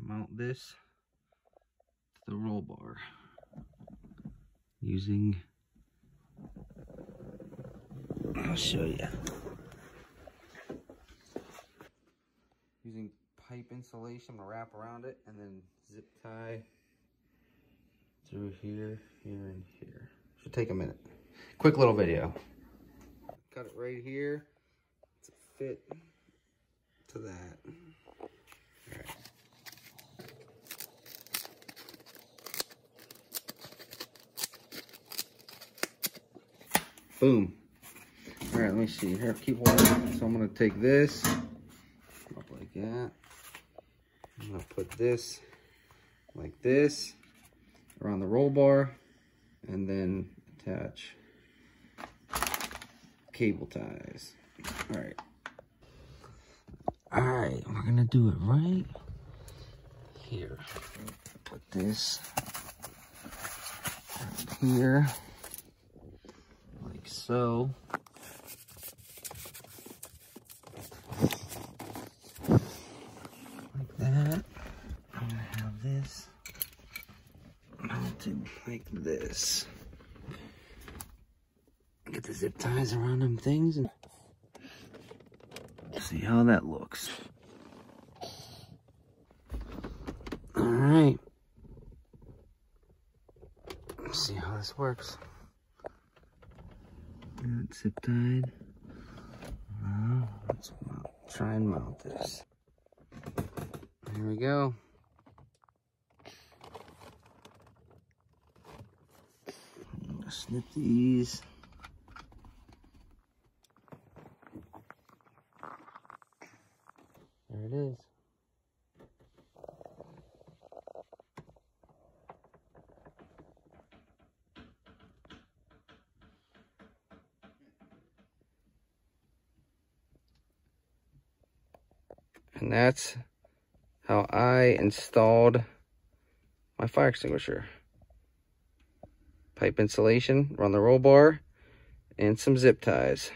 mount this to the roll bar using, I'll show you, using pipe insulation to wrap around it and then zip tie through here, here, and here. Should take a minute. Quick little video. Cut it right here to fit to that. All right. Boom. All right, let me see here. Keep holding. So I'm gonna take this up like that. I'm gonna put this like this around the roll bar, and then attach cable ties. All right. All right, we're gonna do it right here. Put this right here, like so. Like that. I'm gonna have this mounted like this. Get the zip ties around them things and see how that looks. All right. Let's see how this works. It's zip tied. Now let's try and mount this. Here we go. I'm gonna snip these. There it is. And that's how I installed my fire extinguisher. Pipe insulation, run the roll bar, and some zip ties.